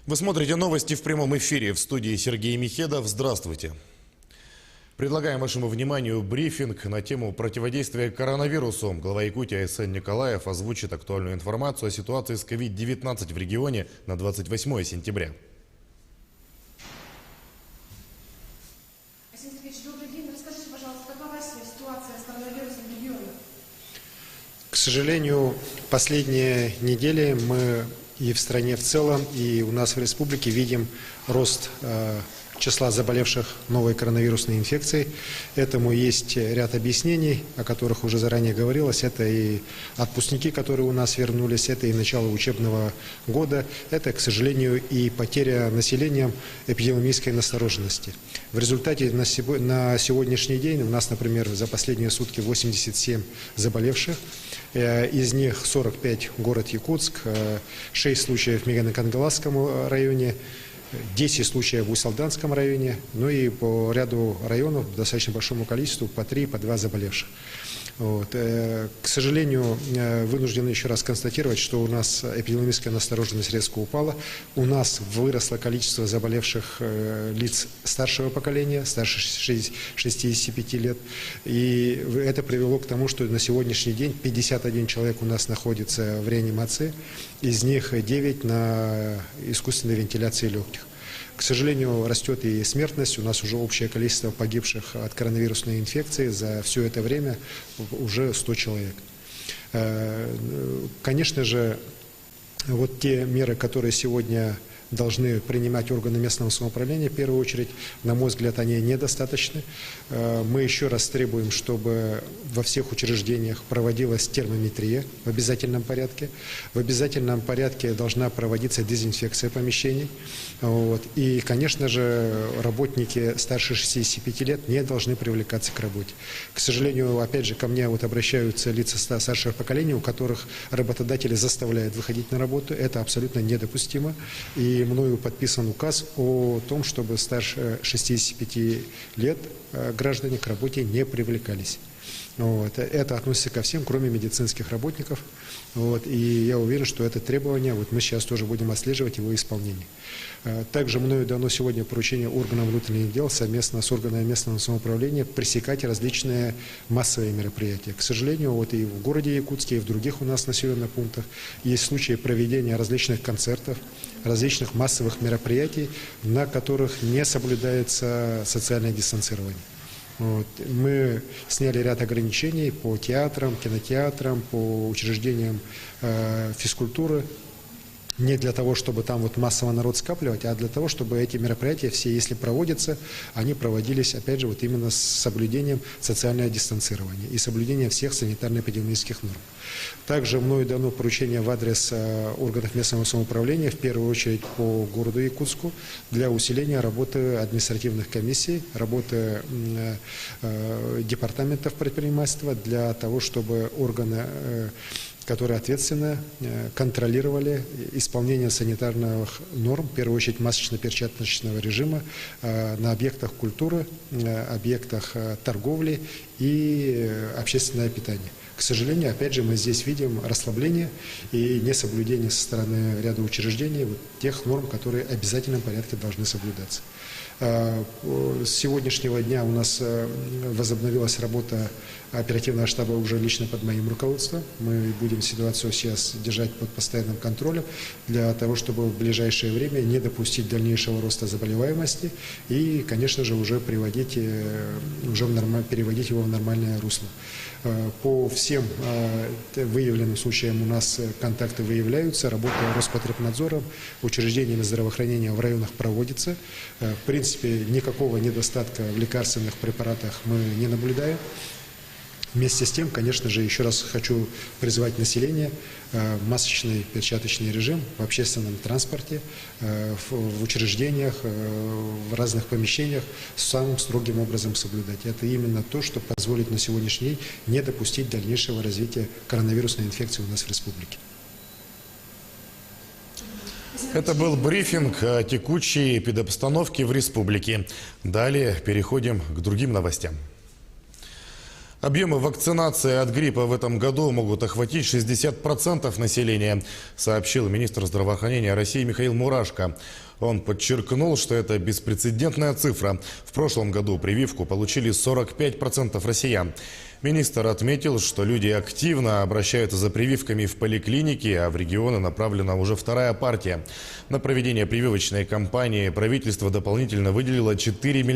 Вы смотрите новости в прямом эфире. В студии Сергей Михедов. Здравствуйте. Предлагаем вашему вниманию брифинг на тему противодействия коронавирусу. Глава Якутии А.С.Н. Николаев озвучит актуальную информацию о ситуации с COVID-19 в регионе на 28 сентября. А.С.Н. Сергеевич, добрый день. Расскажите, пожалуйста, какова ситуация с коронавирусом в регионе? К сожалению, последние недели мы и в стране в целом, и у нас в республике видим рост числа заболевших новой коронавирусной инфекцией. Этому есть ряд объяснений, о которых уже заранее говорилось. Это и отпускники, которые у нас вернулись, это и начало учебного года, это, к сожалению, и потеря населением эпидемиологической настороженности. В результате на сегодняшний день у нас, например, за последние сутки 87 заболевших. Из них 45 город Якутск, 6 случаев в Мегано-Кангаласском районе, 10 случаев в Усть-Салданском районе, ну и по ряду районов, достаточно большому количеству, по 3, по 2 заболевших. Вот. К сожалению, вынужден еще раз констатировать, что у нас эпидемиологическая настороженность резко упала. У нас выросло количество заболевших лиц старшего поколения, старше 65 лет. И это привело к тому, что на сегодняшний день 51 человек у нас находится в реанимации, из них 9 на искусственной вентиляции легких. К сожалению, растет и смертность. У нас уже общее количество погибших от коронавирусной инфекции за все это время уже 100 человек. Конечно же, вот те меры, которые сегодня должны принимать органы местного самоуправления, в первую очередь, на мой взгляд, они недостаточны. Мы еще раз требуем, чтобы во всех учреждениях проводилась термометрия в обязательном порядке. В обязательном порядке должна проводиться дезинфекция помещений. Вот. И, конечно же, работники старше 65 лет не должны привлекаться к работе. К сожалению, опять же, ко мне вот обращаются лица старшего поколения, у которых работодатели заставляют выходить на работу. Это абсолютно недопустимо. И мною подписан указ о том, чтобы старше 65 лет граждане к работе не привлекались. Вот. Это относится ко всем, кроме медицинских работников. Вот. И я уверен, что это требование, вот мы сейчас тоже будем отслеживать его исполнение. Также мною дано сегодня поручение органам внутренних дел совместно с органами местного самоуправления пресекать различные массовые мероприятия. К сожалению, вот и в городе Якутске, и в других у нас населенных пунктах есть случаи проведения различных концертов, различных массовых мероприятий, на которых не соблюдается социальное дистанцирование. Вот. Мы сняли ряд ограничений по театрам, кинотеатрам, по учреждениям физкультуры. Не для того, чтобы там вот массово народ скапливать, а для того, чтобы эти мероприятия все, если проводятся, они проводились, опять же, вот именно с соблюдением социального дистанцирования и соблюдением всех санитарно-эпидемиологических норм. Также мною дано поручение в адрес органов местного самоуправления, в первую очередь по городу Якутску, для усиления работы административных комиссий, работы департаментов предпринимательства, для того, чтобы органы, которые ответственно контролировали исполнение санитарных норм, в первую очередь масочно-перчаточного режима на объектах культуры, объектах торговли и общественное питание. К сожалению, опять же, мы здесь видим расслабление и несоблюдение со стороны ряда учреждений вот тех норм, которые в обязательном порядке должны соблюдаться. С сегодняшнего дня у нас возобновилась работа оперативного штаба уже лично под моим руководством. Мы будем ситуацию сейчас держать под постоянным контролем для того, чтобы в ближайшее время не допустить дальнейшего роста заболеваемости и, конечно же, уже переводить его в нормальное русло. По всем выявленным случаям у нас контакты выявляются, работа Роспотребнадзором, учреждениями здравоохранения в районах проводится. В принципе, никакого недостатка в лекарственных препаратах мы не наблюдаем. Вместе с тем, конечно же, еще раз хочу призвать население масочный перчаточный режим в общественном транспорте, в учреждениях, в разных помещениях самым строгим образом соблюдать. Это именно то, что позволит на сегодняшний день не допустить дальнейшего развития коронавирусной инфекции у нас в республике. Это был брифинг о текущей эпидобстановке в республике. Далее переходим к другим новостям. Объемы вакцинации от гриппа в этом году могут охватить 60% населения, сообщил министр здравоохранения России Михаил Мурашко. Он подчеркнул, что это беспрецедентная цифра. В прошлом году прививку получили 45% россиян. Министр отметил, что люди активно обращаются за прививками в поликлиники, а в регионы направлена уже вторая партия. На проведение прививочной кампании правительство дополнительно выделило 4 миллиарда